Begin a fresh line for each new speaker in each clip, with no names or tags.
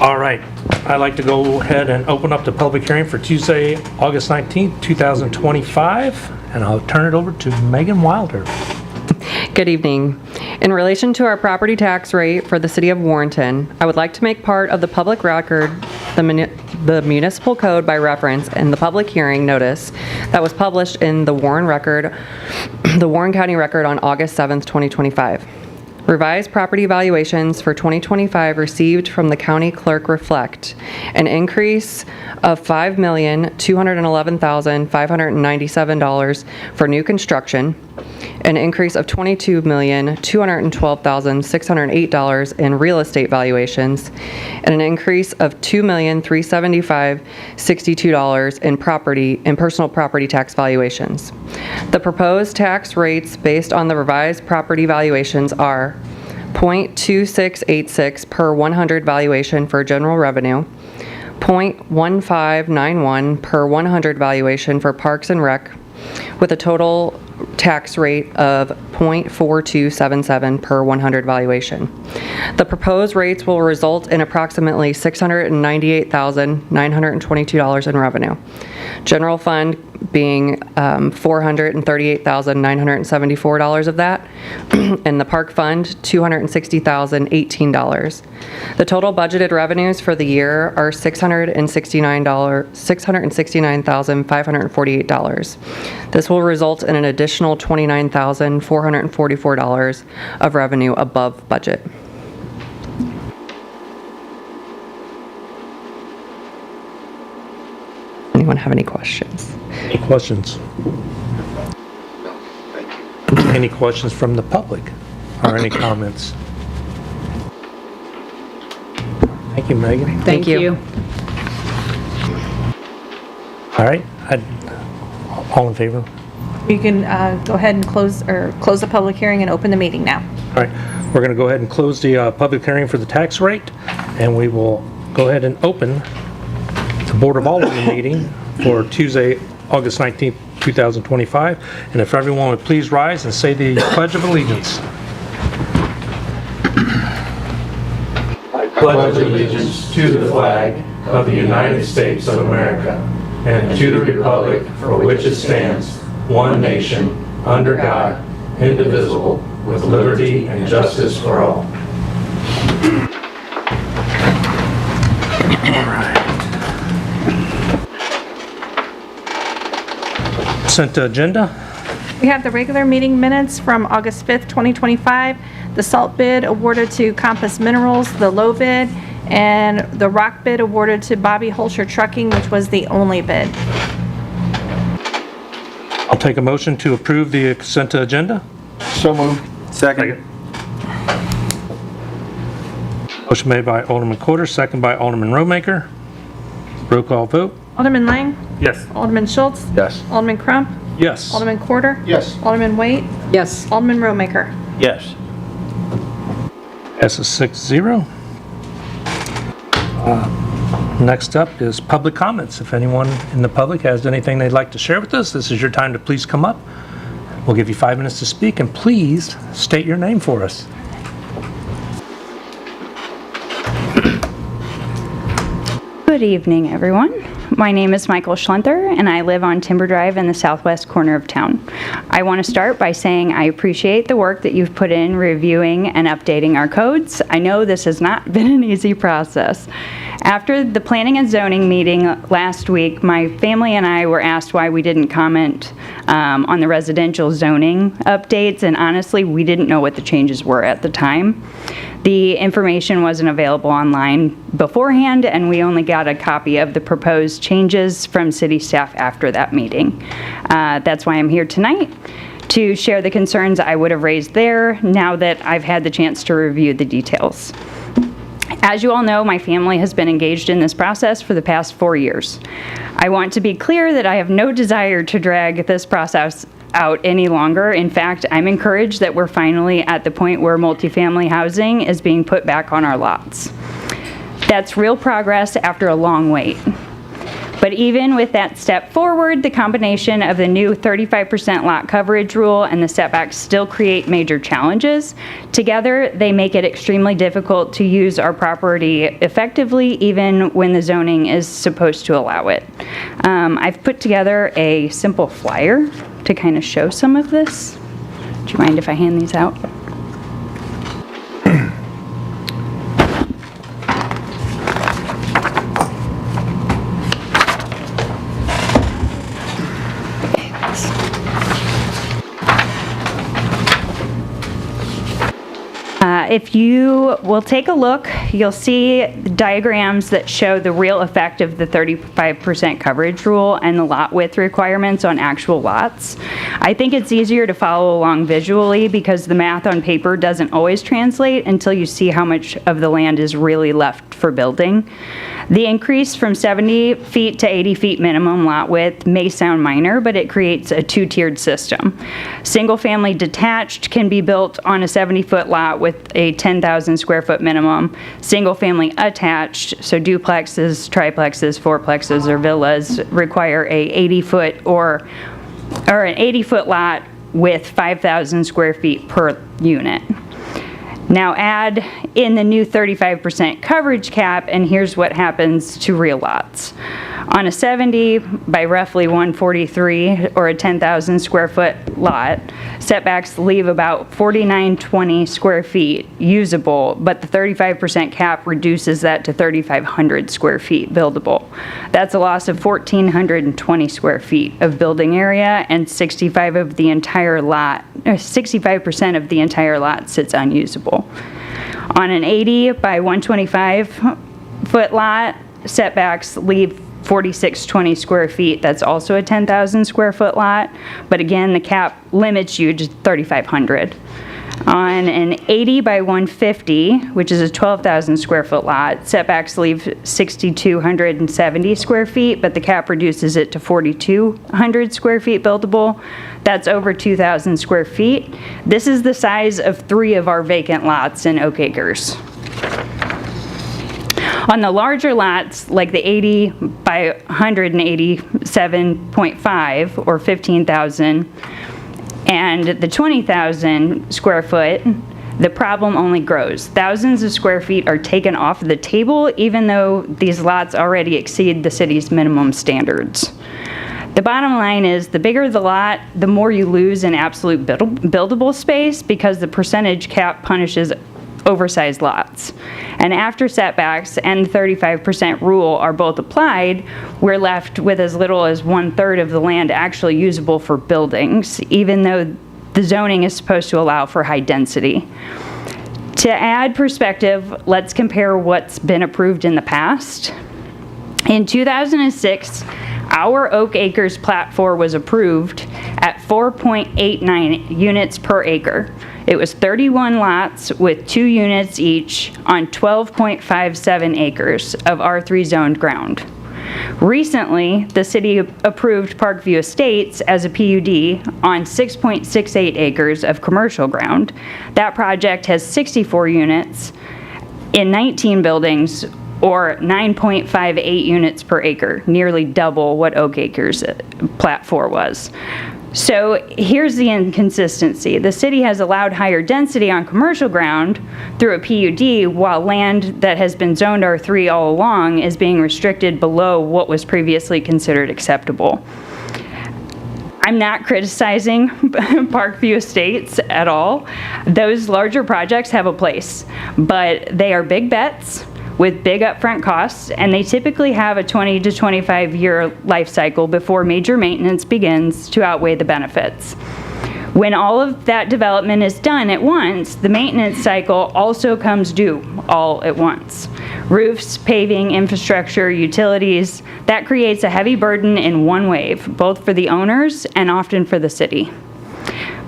All right, I'd like to go ahead and open up the public hearing for Tuesday, August 19th, 2025, and I'll turn it over to Megan Wilder.
Good evening. In relation to our property tax rate for the City of Warrenton, I would like to make part of the public record the municipal code by reference in the public hearing notice that was published in the Warren County Record on August 7th, 2025. Revised property valuations for 2025 received from the county clerk reflect an increase of $5,211,597 for new construction, an increase of $22,212,608 in real estate valuations, and an increase of $2,375,062 in personal property tax valuations. The proposed tax rates based on the revised property valuations are 0.2686 per 100 valuation for general revenue, 0.1591 per 100 valuation for Parks and Rec, with a total tax rate of 0.4277 per 100 valuation. The proposed rates will result in approximately $698,922 in revenue. General fund being $438,974 of that, and the park fund $260,018. The total budgeted revenues for the year are $669,548. This will result in an additional $29,444 of revenue above budget. Anyone have any questions?
Any questions?
No, thank you.
Any questions from the public or any comments? Thank you, Megan.
Thank you.
All right, all in favor?
You can go ahead and close the public hearing and open the meeting now.
All right, we're going to go ahead and close the public hearing for the tax rate, and we will go ahead and open the Board of Alderman meeting for Tuesday, August 19th, 2025. And if everyone would please rise and say the Pledge of Allegiance.
I pledge allegiance to the flag of the United States of America and to the republic for which it stands, one nation, under God, indivisible, with liberty and justice for all.
Consent agenda.
We have the regular meeting minutes from August 5th, 2025, the salt bid awarded to Compass Minerals, the low bid, and the rock bid awarded to Bobby Holscher Trucking, which was the only bid.
I'll take a motion to approve the consent agenda.
So moved. Second.
Motion made by Alderman Corder, second by Alderman Roemaker. Roll call vote.
Alderman Lang?
Yes.
Alderman Schultz?
Yes.
Alderman Crump?
Yes.
Alderman Corder?
Yes.
Alderman Waite?
Yes.
Alderman Roemaker?
Yes.
Passes 6-0. Next up is public comments. If anyone in the public has anything they'd like to share with us, this is your time to please come up. We'll give you 5 minutes to speak, and please state your name for us.
Good evening, everyone. My name is Michael Schlenther, and I live on Timber Drive in the southwest corner of town. I want to start by saying I appreciate the work that you've put in reviewing and updating our codes. I know this has not been an easy process. After the planning and zoning meeting last week, my family and I were asked why we didn't comment on the residential zoning updates, and honestly, we didn't know what the changes were at the time. The information wasn't available online beforehand, and we only got a copy of the proposed changes from city staff after that meeting. That's why I'm here tonight, to share the concerns I would have raised there now that I've had the chance to review the details. As you all know, my family has been engaged in this process for the past 4 years. I want to be clear that I have no desire to drag this process out any longer. In fact, I'm encouraged that we're finally at the point where multifamily housing is being put back on our lots. That's real progress after a long wait. But even with that step forward, the combination of the new 35% lot coverage rule and the setbacks still create major challenges. Together, they make it extremely difficult to use our property effectively, even when the zoning is supposed to allow it. I've put together a simple flyer to kind of show some of this. Do you mind if I hand these out? If you will take a look, you'll see diagrams that show the real effect of the 35% coverage rule and the lot width requirements on actual lots. I think it's easier to follow along visually because the math on paper doesn't always translate until you see how much of the land is really left for building. The increase from 70 feet to 80 feet minimum lot width may sound minor, but it creates a two-tiered system. Single-family detached can be built on a 70-foot lot with a 10,000 square foot minimum. Single-family attached, so duplexes, triplexes, fourplexes, or villas require a 80-foot or an 80-foot lot with 5,000 square feet per unit. Now add in the new 35% coverage cap, and here's what happens to real lots. On a 70 by roughly 143 or a 10,000 square foot lot, setbacks leave about 4,920 square feet usable, but the 35% cap reduces that to 3,500 square feet buildable. That's a loss of 1,420 square feet of building area, and 65% of the entire lot sits unusable. On an 80 by 125 foot lot, setbacks leave 4,620 square feet. That's also a 10,000 square foot lot, but again, the cap limits you to 3,500. On an 80 by 150, which is a 12,000 square foot lot, setbacks leave 6,270 square feet, but the cap reduces it to 4,200 square feet buildable. That's over 2,000 square feet. This is the size of 3 of our vacant lots in Oak Acres. On the larger lots, like the 80 by 187.5 or 15,000, and the 20,000 square foot, the problem only grows. Thousands of square feet are taken off the table, even though these lots already exceed the city's minimum standards. The bottom line is, the bigger the lot, the more you lose in absolute buildable space because the percentage cap punishes oversized lots. And after setbacks and the 35% rule are both applied, we're left with as little as 1/3 of the land actually usable for buildings, even though the zoning is supposed to allow for high density. To add perspective, let's compare what's been approved in the past. In 2006, our Oak Acres Plat 4 was approved at 4.89 units per acre. It was 31 lots with 2 units each on 12.57 acres of R3 zoned ground. Recently, the city approved Parkview Estates as a PUD on 6.68 acres of commercial ground. That project has 64 units in 19 buildings, or 9.58 units per acre, nearly double what Oak Acres Plat 4 was. So here's the inconsistency. The city has allowed higher density on commercial ground through a PUD, while land that has been zoned R3 all along is being restricted below what was previously considered acceptable. I'm not criticizing Parkview Estates at all. Those larger projects have a place, but they are big bets with big upfront costs, and they typically have a 20 to 25 year life cycle before major maintenance begins to outweigh the benefits. When all of that development is done at once, the maintenance cycle also comes due all at once. Roofs, paving, infrastructure, utilities, that creates a heavy burden in one wave, both for the owners and often for the city.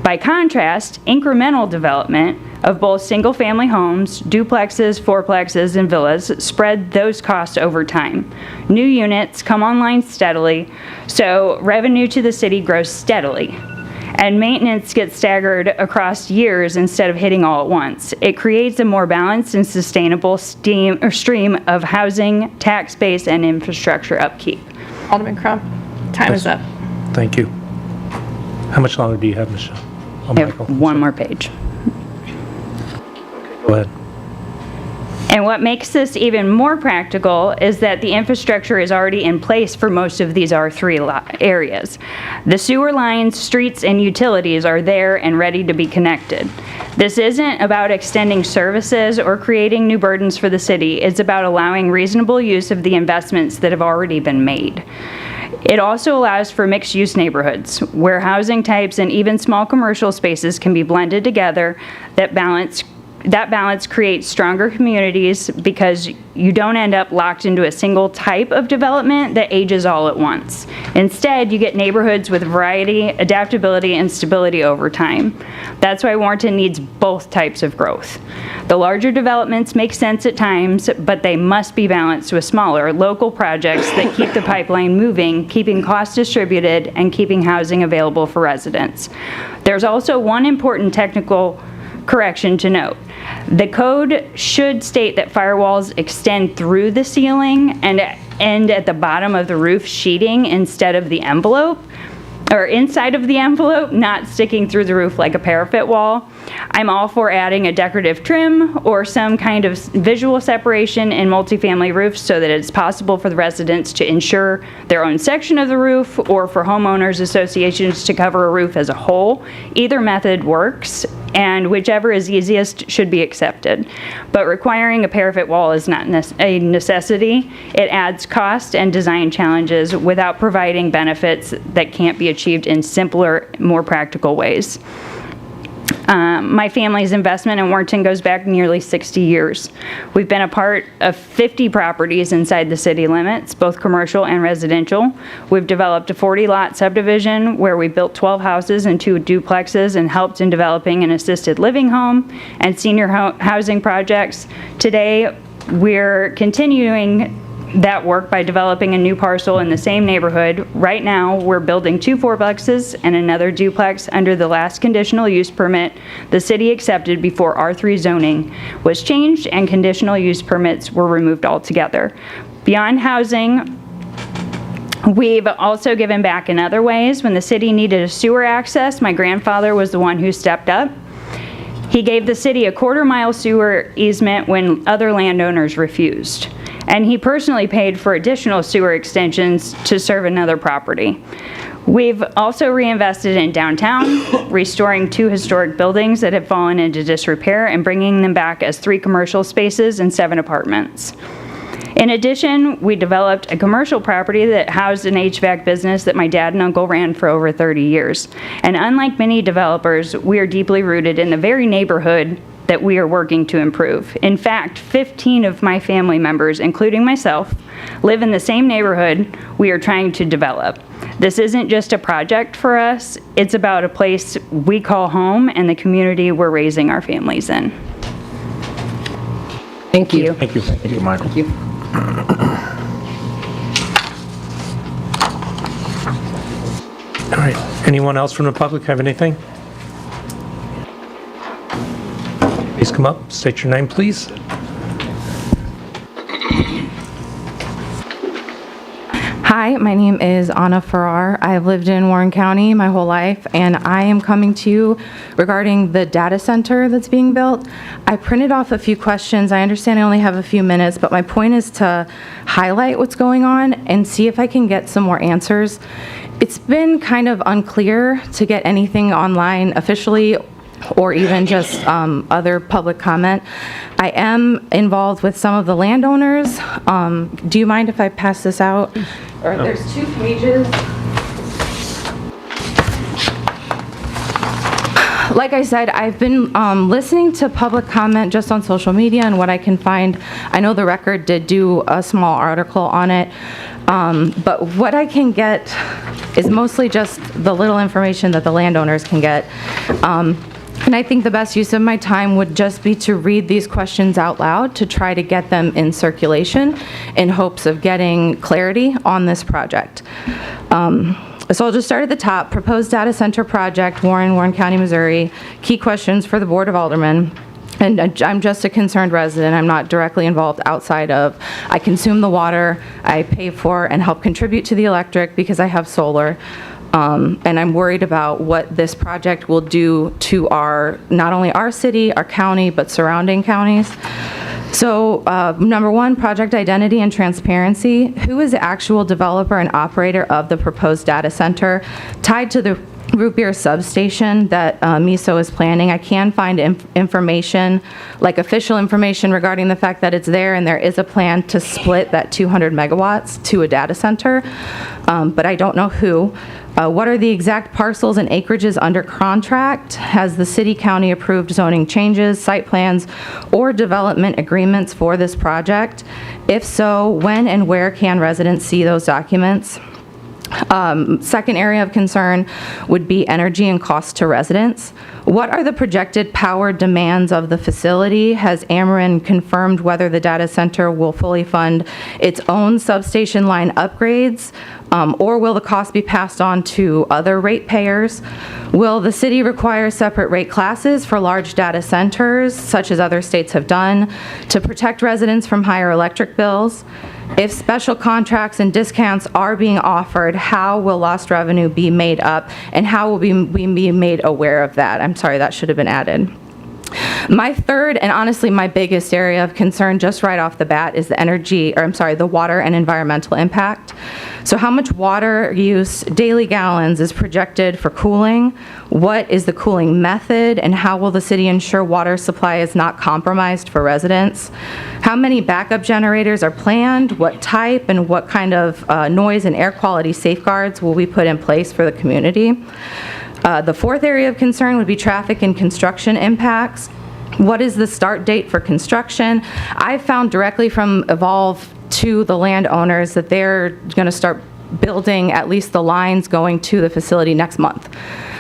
By contrast, incremental development of both single-family homes, duplexes, fourplexes, and villas spread those costs over time. New units come online steadily, so revenue to the city grows steadily. And maintenance gets staggered across years instead of hitting all at once. It creates a more balanced and sustainable stream of housing, tax base, and infrastructure upkeep.
Alderman Crump, time is up.
Thank you. How much longer do you have, Michelle? Oh,
I have
Michael.
one more page.
Go ahead.
And what makes this even more practical is that the infrastructure is already in place for most of these R3 areas. The sewer lines, streets, and utilities are there and ready to be connected. This isn't about extending services or creating new burdens for the city. It's about allowing reasonable use of the investments that have already been made. It also allows for mixed-use neighborhoods, where housing types and even small commercial spaces can be blended together. That balance creates stronger communities because you don't end up locked into a single type of development that ages all at once. Instead, you get neighborhoods with variety, adaptability, and stability over time. That's why Warrenton needs both types of growth. The larger developments make sense at times, but they must be balanced with smaller, local projects that keep the pipeline moving, keeping costs distributed, and keeping housing available for residents. There's also one important technical correction to note. The code should state that firewalls extend through the ceiling and end at the bottom of the roof sheeting instead of the envelope, or inside of the envelope, not sticking through the roof like a parapet wall. I'm all for adding a decorative trim or some kind of visual separation in multifamily roofs so that it's possible for the residents to ensure their own section of the roof, or for homeowners associations to cover a roof as a whole. Either method works, and whichever is easiest should be accepted. But requiring a parapet wall is not a necessity. It adds cost and design challenges without providing benefits that can't be achieved in simpler, more practical ways. My family's investment in Warrenton goes back nearly 60 years. We've been a part of 50 properties inside the city limits, both commercial and residential. We've developed a 40-lot subdivision where we built 12 houses and 2 duplexes and helped in developing an assisted living home and senior housing projects. Today, we're continuing that work by developing a new parcel in the same neighborhood. Right now, we're building 2 fourplexes and another duplex under the last conditional use permit the city accepted before R3 zoning was changed and conditional use permits were removed altogether. Beyond housing, we've also given back in other ways. When the city needed a sewer access, my grandfather was the one who stepped up. He gave the city a quarter-mile sewer easement when other landowners refused. And he personally paid for additional sewer extensions to serve another property. We've also reinvested in downtown, restoring 2 historic buildings that have fallen into disrepair and bringing them back as 3 commercial spaces and 7 apartments. In addition, we developed a commercial property that housed an HVAC business that my dad and uncle ran for over 30 years. And unlike many developers, we are deeply rooted in the very neighborhood that we are working to improve. In fact, 15 of my family members, including myself, live in the same neighborhood we are trying to develop. This isn't just a project for us, it's about a place we call home and the community we're raising our families in.
Thank you.
Thank you.
Thank you, Michael.
Thank you.
All right. Anyone else from the public have anything? Please come up, state your name, please.
Hi, my name is Anna Farrar. I've lived in Warren County my whole life, and I am coming to you regarding the data center that's being built. I printed off a few questions. I understand I only have a few minutes, but my point is to highlight what's going on and see if I can get some more answers. It's been kind of unclear to get anything online officially or even just other public comment. I am involved with some of the landowners. Do you mind if I pass this out? Or there's 2 pages. Like I said, I've been listening to public comment just on social media and what I can find. I know the Record did do a small article on it, but what I can get is mostly just the little information that the landowners can get. And I think the best use of my time would just be to read these questions out loud to try to get them in circulation in hopes of getting clarity on this project. So I'll just start at the top. Proposed data center project, Warren County, Missouri. Key questions for the Board of Aldermen. And I'm just a concerned resident. I'm not directly involved outside of, I consume the water, I pay for and help contribute to the electric because I have solar. And I'm worried about what this project will do to not only our city, our county, but surrounding counties. So, number one, project identity and transparency. Who is the actual developer and operator of the proposed data center tied to the root beer substation that MISO is planning? I can find information, like official information regarding the fact that it's there and there is a plan to split that 200 megawatts to a data center, but I don't know who. What are the exact parcels and acreages under contract? Has the city county approved zoning changes, site plans, or development agreements for this project? If so, when and where can residents see those documents? Second area of concern would be energy and cost to residents. What are the projected power demands of the facility? Has Ameren confirmed whether the data center will fully fund its own substation line upgrades, or will the cost be passed on to other ratepayers? Will the city require separate rate classes for large data centers, such as other states have done, to protect residents from higher electric bills? If special contracts and discounts are being offered, how will lost revenue be made up, and how will we be made aware of that? I'm sorry, that should have been added. My third, and honestly my biggest area of concern just right off the bat, is the water and environmental impact. So how much water use, daily gallons, is projected for cooling? What is the cooling method, and how will the city ensure water supply is not compromised for residents? How many backup generators are planned? What type and what kind of noise and air quality safeguards will we put in place for the community? The fourth area of concern would be traffic and construction impacts. What is the start date for construction? I found directly from Evolve to the landowners that they're going to start building at least the lines going to the facility next month.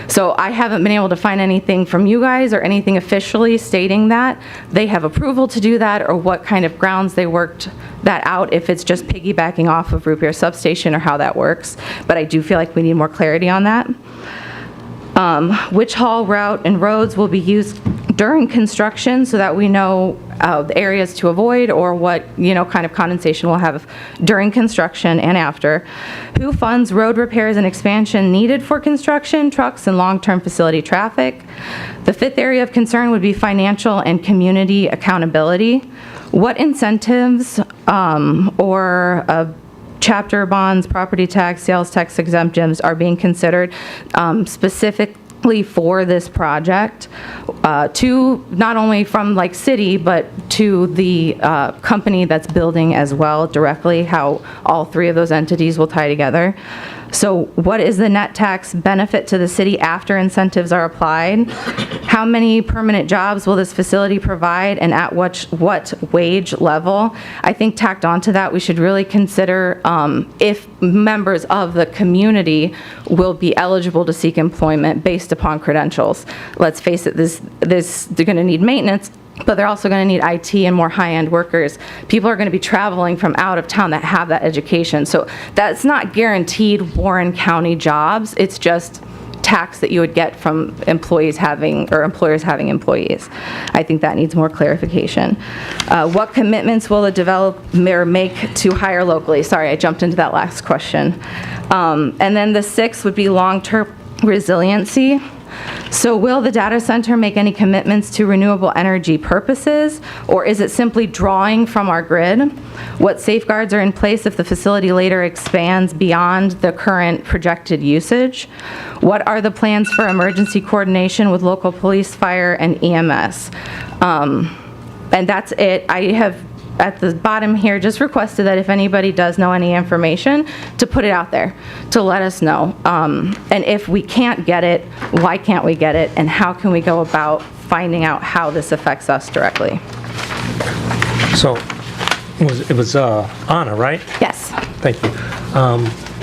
So I haven't been able to find anything from you guys or anything officially stating that they have approval to do that, or what kind of grounds they worked that out, if it's just piggybacking off of Root Beer Substation or how that works. But I do feel like we need more clarity on that. Which haul route and roads will be used during construction so that we know the areas to avoid, or what kind of condensation we'll have during construction and after. Who funds road repairs and expansion needed for construction, trucks, and long-term facility traffic? The fifth area of concern would be financial and community accountability. What incentives or chapter bonds, property tax, sales tax exemptions are being considered specifically for this project, to not only from city, but to the company that's building as well directly, how all three of those entities will tie together. So what is the net tax benefit to the city after incentives are applied? How many permanent jobs will this facility provide, and at what wage level? I think tacked onto that, we should really consider if members of the community will be eligible to seek employment based upon credentials. Let's face it, they're going to need maintenance, but they're also going to need IT and more high-end workers. People are going to be traveling from out of town that have that education. So that's not guaranteed Warren County jobs. It's just tax that you would get from employers having employees. I think that needs more clarification. What commitments will the developer make to hire locally? Sorry, I jumped into that last question. And then the sixth would be long-term resiliency. So will the data center make any commitments to renewable energy purposes, or is it simply drawing from our grid? What safeguards are in place if the facility later expands beyond the current projected usage? What are the plans for emergency coordination with local police, fire, and EMS? And that's it. I have at the bottom here just requested that if anybody does know any information, to put it out there, to let us know. And if we can't get it, why can't we get it, and how can we go about finding out how this affects us directly?
So it was Anna, right?
Yes.
Thank you.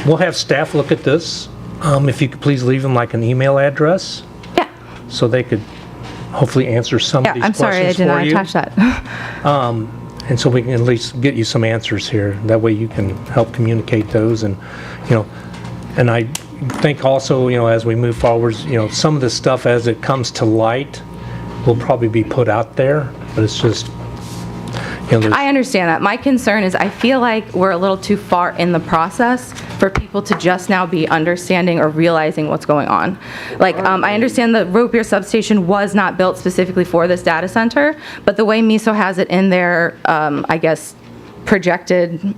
We'll have staff look at this. If you could please leave them an email address,
Yeah.
so they could hopefully answer some of
Yeah,
these
I'm sorry I
questions
did not
for you.
attach that.
And so we can at least get you some answers here. That way you can help communicate those, and and I think also, as we move forwards, some of this stuff as it comes to light, will probably be put out there, but it's just, there's
I understand that. My concern is I feel like we're a little too far in the process for people to just now be understanding or realizing what's going on. Like, I understand the root beer substation was not built specifically for this data center, but the way MISO has it in their, I guess, projected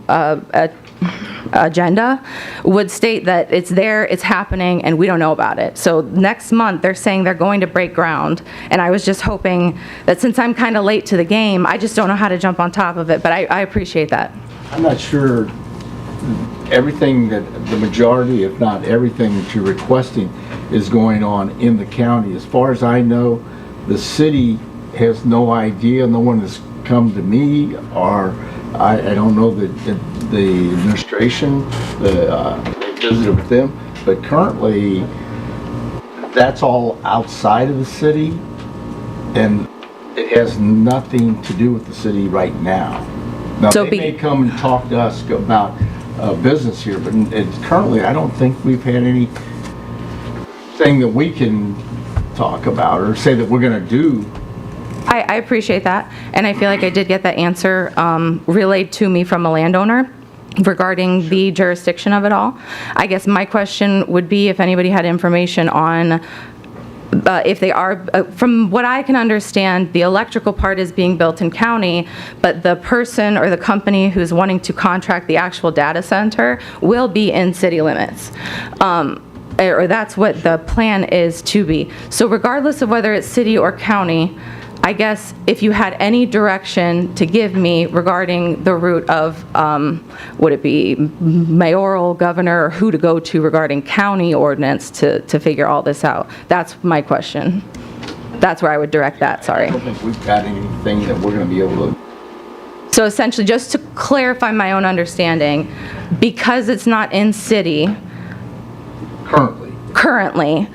agenda would state that it's there, it's happening, and we don't know about it. So next month, they're saying they're going to break ground, and I was just hoping that since I'm kind of late to the game, I just don't know how to jump on top of it, but I appreciate that.
I'm not sure everything that, the majority, if not everything that you're requesting is going on in the county. As far as I know, the city has no idea, no one has come to me, or I don't know that the administration, visited with them, but currently that's all outside of the city and it has nothing to do with the city right now. Now,
So
they
be-
may come and talk to us about business here, but currently I don't think we've had anything that we can talk about or say that we're going to do.
I appreciate that, and I feel like I did get that answer relayed to me from a landowner regarding the jurisdiction of it all. I guess my question would be if anybody had information on if they are, from what I can understand, the electrical part is being built in county, but the person or the company who's wanting to contract the actual data center will be in city limits. Or that's what the plan is to be. So regardless of whether it's city or county, I guess if you had any direction to give me regarding the route of, would it be mayoral, governor, or who to go to regarding county ordinance to figure all this out? That's my question. That's where I would direct that, sorry.
I don't think we've got anything that we're going to be able to.
So essentially, just to clarify my own understanding, because it's not in city currently,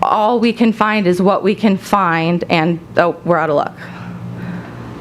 all we can find is what we can find, and we're out of luck.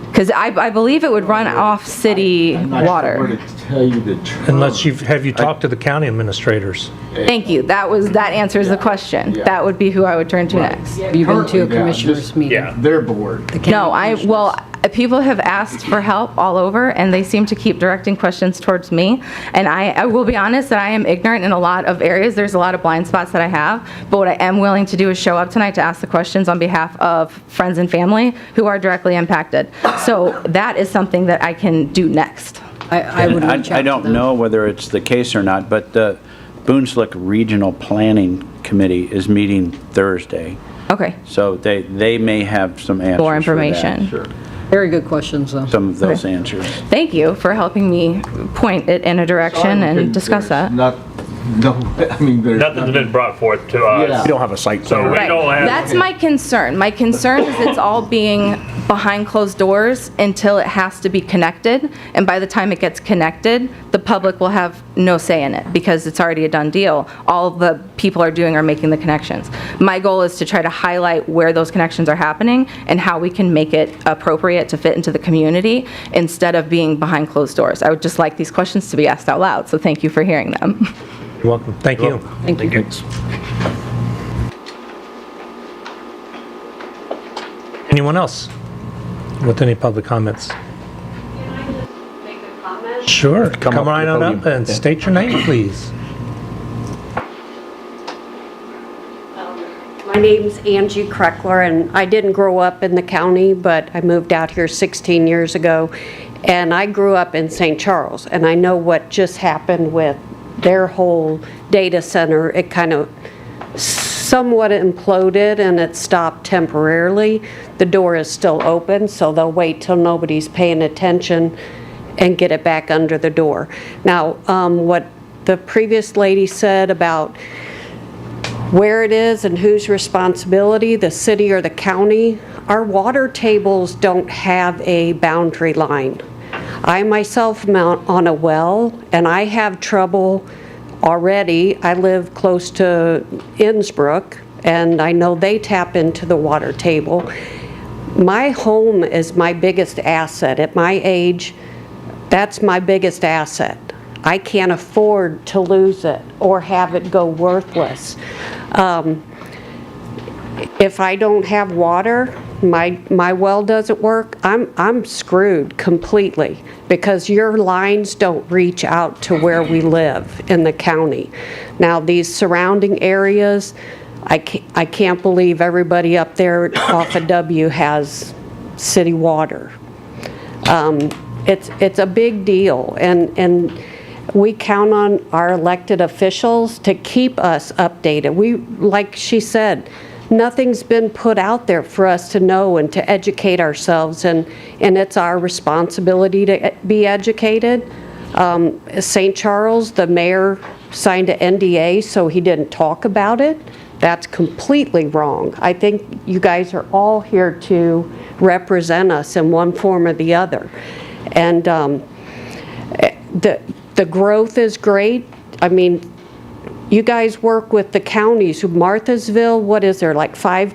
Because I believe it would run off city
I'm not sure
water.
where to tell you the truth.
unless have you talked to the county administrators?
Thank you. That answers the question.
Yeah.
That would be who I would turn to next.
Have you been to a
Currently, yeah,
commissioners
just-
meeting?
Their board.
The county
No,
commissioners?
people have asked for help all over, and they seem to keep directing questions towards me. And I will be honest that I am ignorant in a lot of areas. There's a lot of blind spots that I have. But what I am willing to do is show up tonight to ask the questions on behalf of friends and family who are directly impacted. So that is something that I can do next.
I would reach out to them.
I don't know whether it's the case or not, but the Boonslick Regional Planning Committee is meeting Thursday.
Okay,
So they may have some answers
more
for that.
information.
Sure.
Very good questions, though.
Some of those answers.
Thank you for helping me point it in a direction and discuss that.
There's
Nothing's been brought forth to us.
Yeah.
We don't have a site
So
plan.
we don't have.
That's my concern. My concern is it's all being behind closed doors until it has to be connected. And by the time it gets connected, the public will have no say in it because it's already a done deal. All the people are doing are making the connections. My goal is to try to highlight where those connections are happening and how we can make it appropriate to fit into the community instead of being behind closed doors. I would just like these questions to be asked out loud, so thank you for hearing them.
You're welcome. Thank you.
Thank you.
Anyone else with any public comments? Sure. Come
up
right
to the
on up
podium.
and state your name, please.
My name's Angie Kreckler, and I didn't grow up in the county, but I moved out here 16 years ago, and I grew up in St. Charles, and I know what just happened with their whole data center. It kind of somewhat imploded, and it stopped temporarily. The door is still open, so they'll wait till nobody's paying attention and get it back under the door. Now, what the previous lady said about where it is and whose responsibility, the city or the county, our water tables don't have a boundary line. I myself am on a well, and I have trouble already. I live close to Innsbruck, and I know they tap into the water table. My home is my biggest asset. At my age, that's my biggest asset. I can't afford to lose it or have it go worthless. if I don't have water, my well doesn't work, I'm screwed completely because your lines don't reach out to where we live in the county. Now, these surrounding areas, I can't believe everybody up there off of W has city water. It's a big deal, and we count on our elected officials to keep us updated. Like she said, nothing's been put out there for us to know and to educate ourselves, and it's our responsibility to be educated. St. Charles, the mayor signed an NDA, so he didn't talk about it. That's completely wrong. I think you guys are all here to represent us in one form or the other. And the growth is great. I mean, you guys work with the counties. Marthasville, what is there, like 5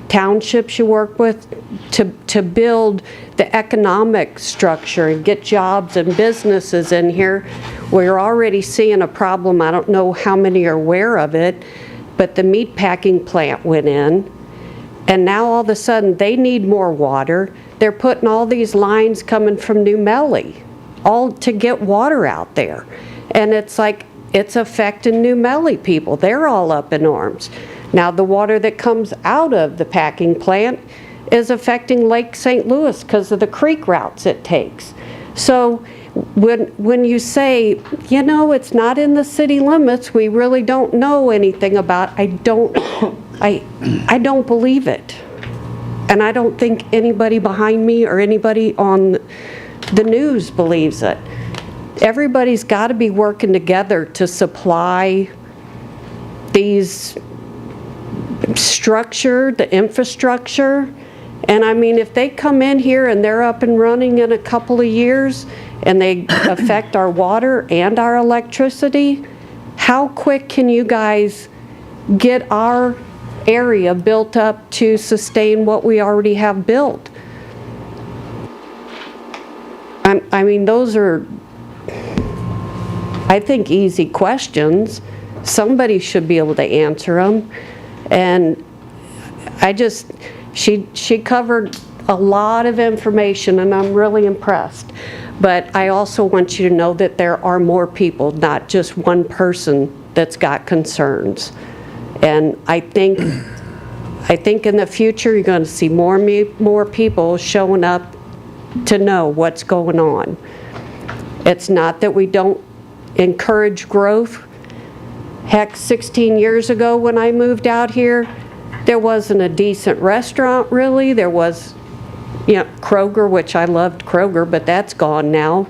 townships you work with to build the economic structure and get jobs and businesses in here. We're already seeing a problem. I don't know how many are aware of it, but the meat packing plant went in, and now all of a sudden they need more water. They're putting all these lines coming from New Melly, all to get water out there. And it's like, it's affecting New Melly people. They're all up in arms. Now the water that comes out of the packing plant is affecting Lake St. Louis because of the creek routes it takes. So when you say, you know, it's not in the city limits, we really don't know anything about, I don't believe it. And I don't think anybody behind me or anybody on the news believes it. Everybody's got to be working together to supply these the infrastructure. And I mean, if they come in here and they're up and running in a couple of years and they affect our water and our electricity, how quick can you guys get our area built up to sustain what we already have built? I mean, those are, I think, easy questions. Somebody should be able to answer them. And she covered a lot of information, and I'm really impressed. But I also want you to know that there are more people, not just one person that's got concerns. And I think in the future you're going to see more people showing up to know what's going on. It's not that we don't encourage growth. Heck, 16 years ago when I moved out here, there wasn't a decent restaurant really. There was, you know, Kroger, which I loved Kroger, but that's gone now.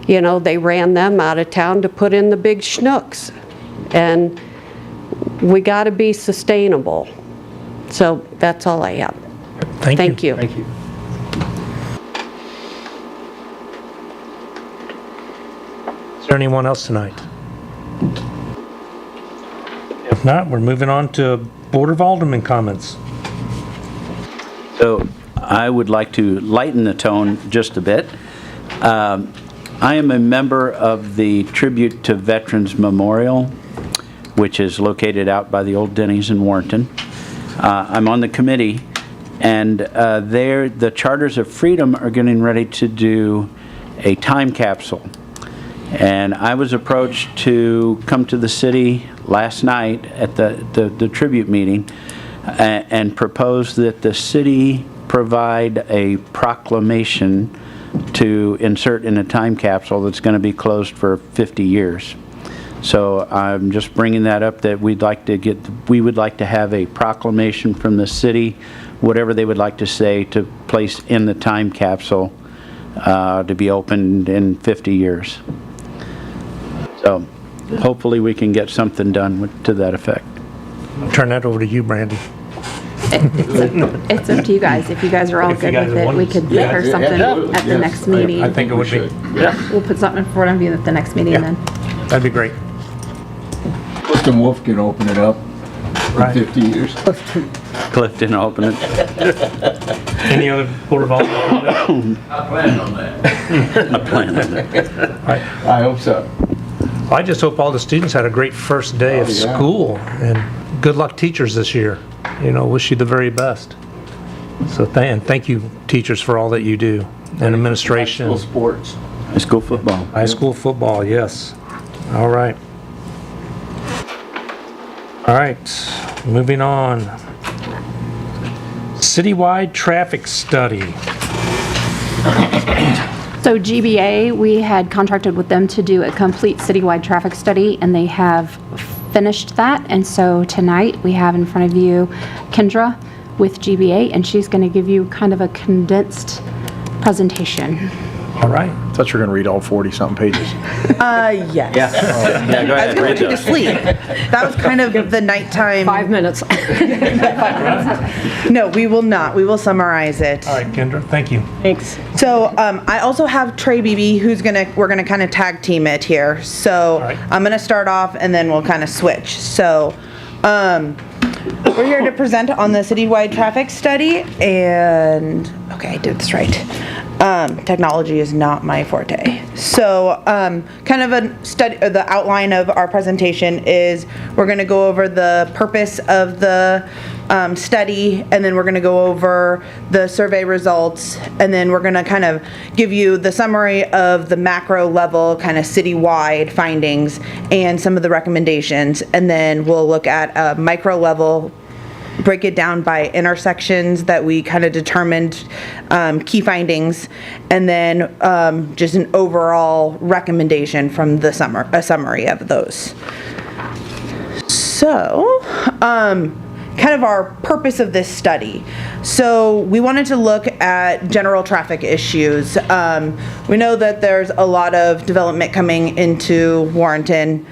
You know, they ran them out of town to put in the big schnooks. And we got to be sustainable. So that's all I have. Thank you.
Thank you. Is there anyone else tonight? If not, we're moving on to Board of Alderman comments.
So I would like to lighten the tone just a bit. I am a member of the Tribute to Veterans Memorial, which is located out by the old Denny's in Warrenton. I'm on the committee, and there the Charters of Freedom are getting ready to do a time capsule. And I was approached to come to the city last night at the tribute meeting and propose that the city provide a proclamation to insert in a time capsule that's going to be closed for 50 years. So I'm just bringing that up, that we would like to have a proclamation from the city, whatever they would like to say, to place in the time capsule to be opened in 50 years. So hopefully we can get something done to that effect.
I'll turn that over to you, Brandy.
It's up to you guys. If you guys are all
If you
good
guys
with
are
it, we
wonderful.
could prepare something at the next meeting.
I think it would be.
Yeah, we'll put something forward on view at the next meeting then.
That'd be great.
Clifton Wolf can open it up for
Right.
50 years.
Clifton, open it.
Any other Board of Alderman?
I plan on that. I hope so.
I just hope all the students had a great first day of
Oh, yeah.
school, and good luck teachers this year. wish you the very best. So, and thank you, teachers, for all that you do, and administration.
High school sports.
High school football.
High school football, yes. All right. All right, moving on. Citywide traffic study.
So GBA, we had contracted with them to do a complete citywide traffic study, and they have finished that. And so tonight, we have in front of you Kendra with GBA, and she's going to give you kind of a condensed presentation.
All right.
I thought you were going to read all 40-something pages.
Yes.
Yeah, go
I was
ahead.
going
Read
to
those.
sleep. That was kind of the nighttime.
5 minutes.
No, we will not. We will summarize it.
All right, Kendra, thank you.
Thanks. So I also have Trey Beebe, we're gonna kind of tag team it here. So
right.
I'm gonna start off and then we'll kind of switch. So we're here to present on the citywide traffic study, and okay, I did this right. Technology is not my forte. So kind of a study, the outline of our presentation is we're going to go over the purpose of the study, and then we're going to go over the survey results, and then we're going to kind of give you the summary of the macro level kind of citywide findings and some of the recommendations, and then we'll look at a micro level, break it down by intersections that we kind of determined key findings, and then just an overall recommendation from a summary of those. So, kind of our purpose of this study. So we wanted to look at general traffic issues. We know that there's a lot of development coming into Warrenton.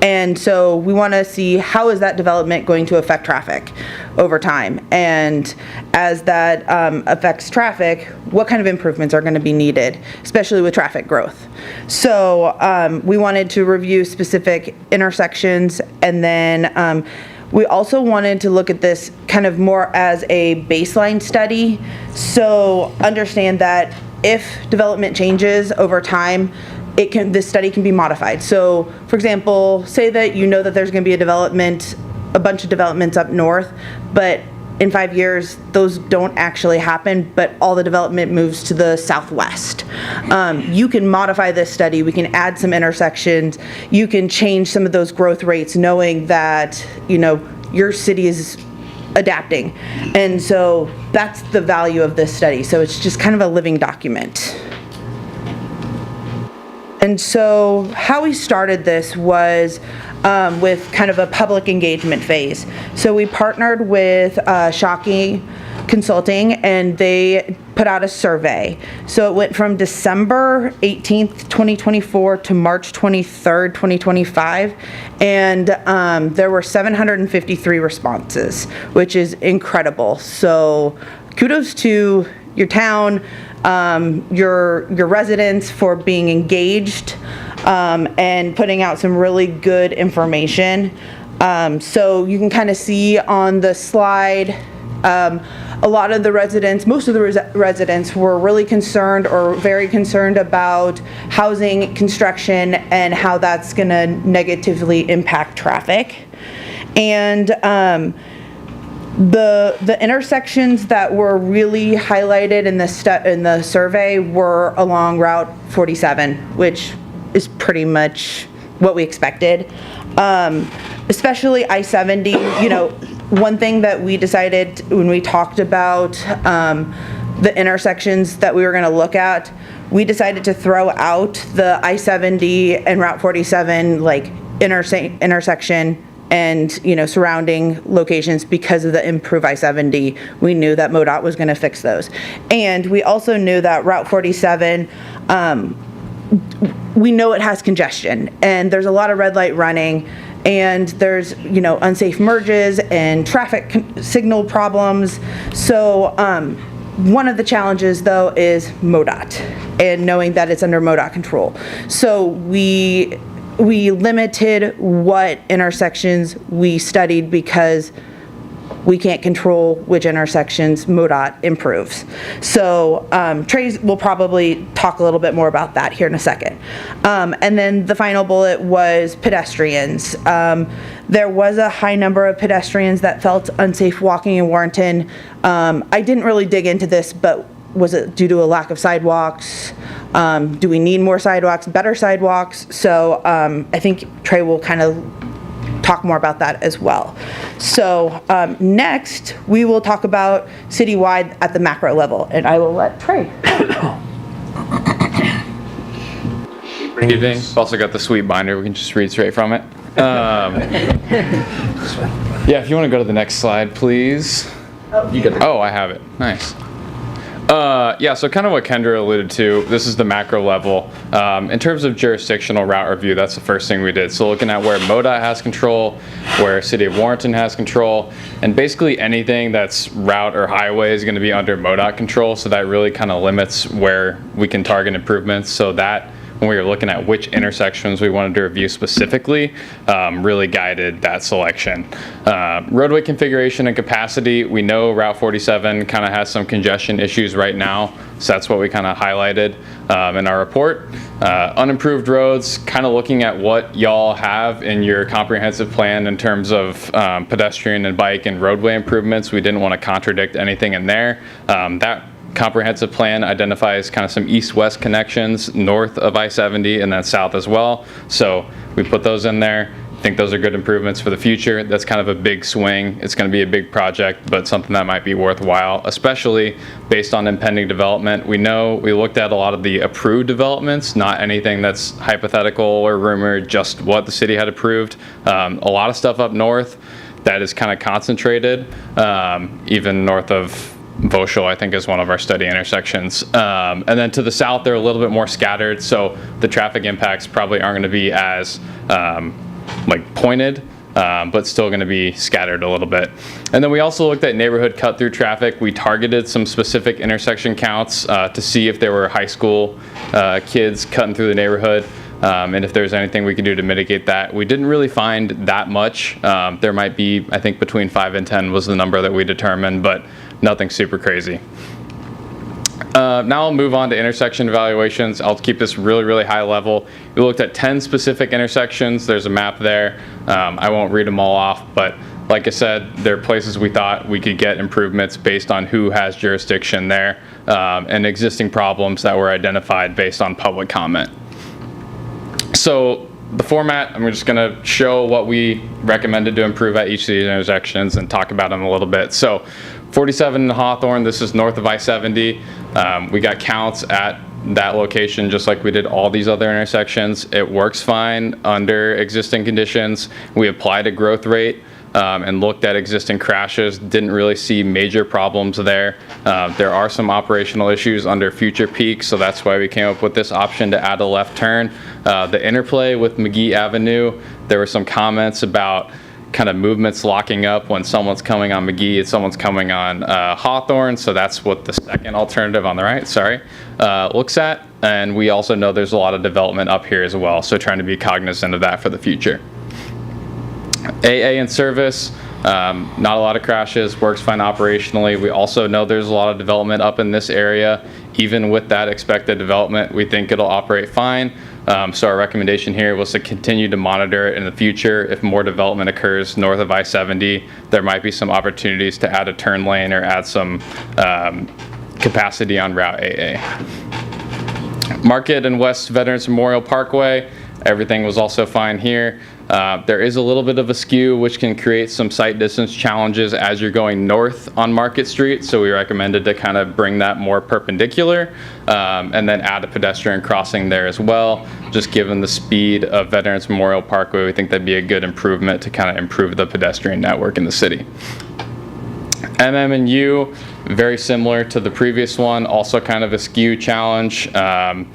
And so we want to see how is that development going to affect traffic over time. And as that affects traffic, what kind of improvements are going to be needed, especially with traffic growth. So we wanted to review specific intersections, and then we also wanted to look at this kind of more as a baseline study. So understand that if development changes over time, this study can be modified. So, for example, say that you know that there's going to be a bunch of developments up north, but in 5 years, those don't actually happen, but all the development moves to the southwest. You can modify this study. We can add some intersections. You can change some of those growth rates, knowing that, your city is adapting. And so that's the value of this study. So it's just kind of a living document. And so how we started this was with kind of a public engagement phase. So we partnered with Shockey Consulting, and they put out a survey. So it went from December 18th, 2024 to March 23rd, 2025. And there were 753 responses, which is incredible. So kudos to your town, your residents for being engaged and putting out some really good information. So you can kind of see on the slide, a lot of the residents, most of the residents were really concerned or very concerned about housing construction and how that's going to negatively impact traffic. And the intersections that were really highlighted in the survey were along Route 47, which is pretty much what we expected. Especially I-70, one thing that we decided when we talked about the intersections that we were going to look at, we decided to throw out the I-70 and Route 47 intersection and surrounding locations because of the improved I-70. We knew that MoDOT was going to fix those. And we also knew that Route 47, we know it has congestion, and there's a lot of red light running, and there's unsafe merges and traffic signal problems. So one of the challenges though is MoDOT, and knowing that it's under MoDOT control. So we limited what intersections we studied because we can't control which intersections MoDOT improves. So Trey will probably talk a little bit more about that here in a second. And then the final bullet was pedestrians. There was a high number of pedestrians that felt unsafe walking in Warrenton. I didn't really dig into this, but was it due to a lack of sidewalks? Do we need more sidewalks, better sidewalks? So I think Trey will kind of talk more about that as well. So next, we will talk about citywide at the macro level, and I will let Trey.
Good evening. I've also got the sweet binder. We can just read straight from it. Yeah, if you want to go to the next slide, please. Oh, I have it. Nice. Yeah, so kind of what Kendra alluded to, this is the macro level. In terms of jurisdictional route review, that's the first thing we did. So looking at where MoDOT has control, where City of Warrenton has control, and basically anything that's route or highway is going to be under MoDOT control. So that really kind of limits where we can target improvements. So that, when we were looking at which intersections we wanted to review specifically, really guided that selection. Roadway configuration and capacity, we know Route 47 kind of has some congestion issues right now, so that's what we kind of highlighted in our report. Unimproved roads, kind of looking at what y'all have in your comprehensive plan in terms of pedestrian and bike and roadway improvements. We didn't want to contradict anything in there. That comprehensive plan identifies kind of some east-west connections north of I-70 and then south as well. So we put those in there. I think those are good improvements for the future. That's kind of a big swing. It's going to be a big project, but something that might be worthwhile, especially based on impending development. We know we looked at a lot of the approved developments, not anything that's hypothetical or rumored, just what the city had approved. A lot of stuff up north that is kind of concentrated, even north of Vauchel, I think, is one of our study intersections. And then to the south, they're a little bit more scattered, so the traffic impacts probably aren't going to be as like pointed, but still going to be scattered a little bit. And then we also looked at neighborhood cut-through traffic. We targeted some specific intersection counts to see if there were high school kids cutting through the neighborhood. And if there's anything we can do to mitigate that. We didn't really find that much. There might be, I think, between 5 and 10 was the number that we determined, but nothing super crazy. Now I'll move on to intersection evaluations. I'll keep this really, really high level. We looked at 10 specific intersections. There's a map there. I won't read them all off, but like I said, there are places we thought we could get improvements based on who has jurisdiction there, and existing problems that were identified based on public comment. So the format, I'm just going to show what we recommended to improve at each of these intersections and talk about them a little bit. So 47 in Hawthorne, this is north of I-70. We got counts at that location just like we did all these other intersections. It works fine under existing conditions. We applied a growth rate and looked at existing crashes. Didn't really see major problems there. There are some operational issues under future peaks, so that's why we came up with this option to add a left turn. The interplay with McGee Avenue, there were some comments about kind of movements locking up when someone's coming on McGee and someone's coming on Hawthorne, so that's what the second alternative on the right, looks at. And we also know there's a lot of development up here as well, so trying to be cognizant of that for the future. AA in service, not a lot of crashes, works fine operationally. We also know there's a lot of development up in this area. Even with that expected development, we think it'll operate fine. So our recommendation here was to continue to monitor it in the future. If more development occurs north of I-70, there might be some opportunities to add a turn lane or add some capacity on Route AA. Market and West Veterans Memorial Parkway, everything was also fine here. There is a little bit of a skew, which can create some sight distance challenges as you're going north on Market Street, so we recommended to kind of bring that more perpendicular, and then add a pedestrian crossing there as well. Just given the speed of Veterans Memorial Parkway, we think that'd be a good improvement to kind of improve the pedestrian network in the city. MM and U, very similar to the previous one, also kind of a skew challenge, and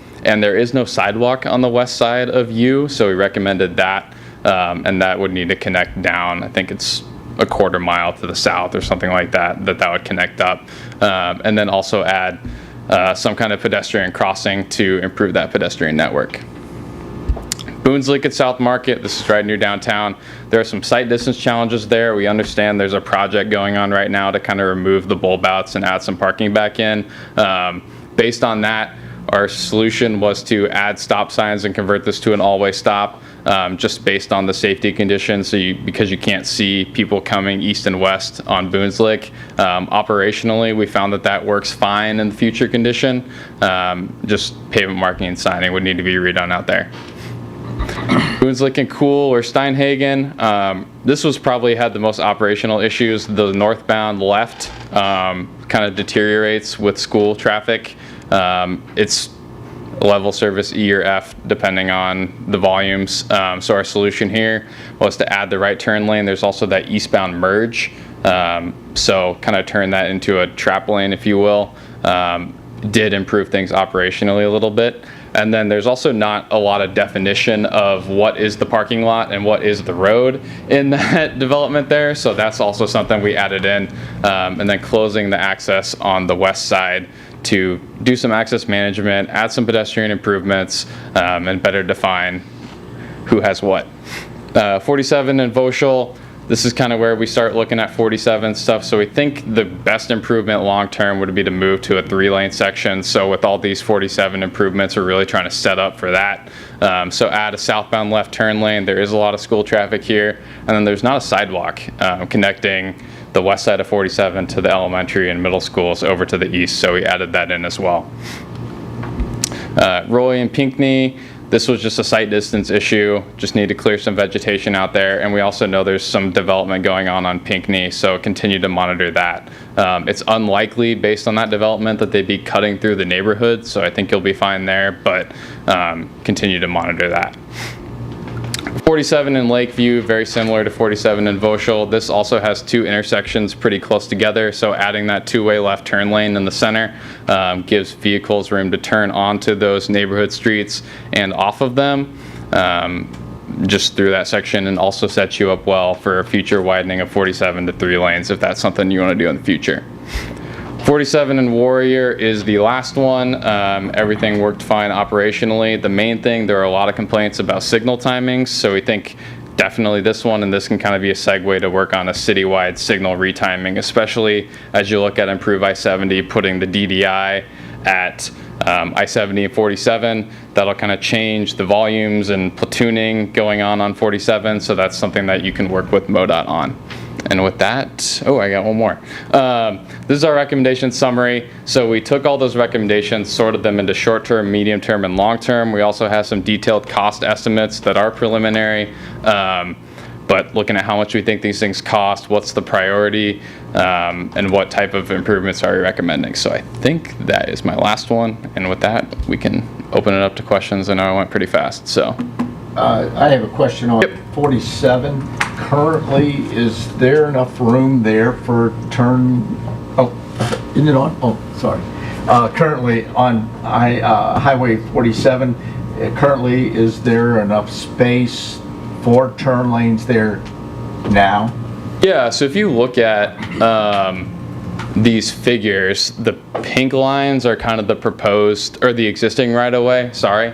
there is no sidewalk on the west side of U, so we recommended that. And that would need to connect down. I think it's a quarter mile to the south or something like that, that would connect up. And then also add some kind of pedestrian crossing to improve that pedestrian network. Boonslick at South Market, this is right near downtown. There are some site distance challenges there. We understand there's a project going on right now to kind of remove the bulb outs and add some parking back in. Based on that, our solution was to add stop signs and convert this to an all-way stop, just based on the safety conditions. So because you can't see people coming east and west on Boonslick. Operationally, we found that works fine in the future condition. Just pavement marking and signing would need to be redone out there. Boonslick and Cool or Steinhagen, this was probably had the most operational issues. The northbound left kind of deteriorates with school traffic. It's level service E or F depending on the volumes. So our solution here was to add the right turn lane. There's also that eastbound merge. So kind of turn that into a trap lane, if you will. Did improve things operationally a little bit. And then there's also not a lot of definition of what is the parking lot and what is the road in that development there. So that's also something we added in. And then closing the access on the west side to do some access management, add some pedestrian improvements, and better define who has what. 47 in Voschel, this is kind of where we start looking at 47 stuff. So we think the best improvement long-term would be to move to a 3-lane section. So with all these 47 improvements, we're really trying to set up for that. So add a southbound left turn lane. There is a lot of school traffic here. And then there's not a sidewalk connecting the west side of 47 to the elementary and middle schools over to the east. So we added that in as well. Roy and Pinckney, this was just a site distance issue. Just need to clear some vegetation out there. And we also know there's some development going on Pinckney, so continue to monitor that. It's unlikely, based on that development, that they'd be cutting through the neighborhood, so I think you'll be fine there, but continue to monitor that. 47 in Lakeview, very similar to 47 in Voschel. This also has 2 intersections pretty close together, so adding that 2-way left turn lane in the center gives vehicles room to turn onto those neighborhood streets and off of them just through that section, and also sets you up well for a future widening of 47 to 3 lanes if that's something you want to do in the future. 47 in Warrior is the last one. Everything worked fine operationally. The main thing, there are a lot of complaints about signal timings, so we think definitely this one, and this can kind of be a segue to work on a citywide signal retiming, especially as you look at Improve I-70, putting the DDI at I-70 and 47. That'll kind of change the volumes and platooning going on 47, so that's something that you can work with MoDOT on. And with that, oh, I got one more. This is our recommendation summary. So we took all those recommendations, sorted them into short-term, medium-term, and long-term. We also have some detailed cost estimates that are preliminary, but looking at how much we think these things cost, what's the priority, and what type of improvements are we recommending. So I think that is my last one. And with that, we can open it up to questions. I know I went pretty fast, so.
I have a question on 47. Currently, is there enough room there for turn, oh, isn't it on? Oh, sorry. Currently on Highway 47, currently is there enough space for turn lanes there now?
Yeah, so if you look at these figures, the pink lines are kind of the proposed, or the existing right-of-way, sorry.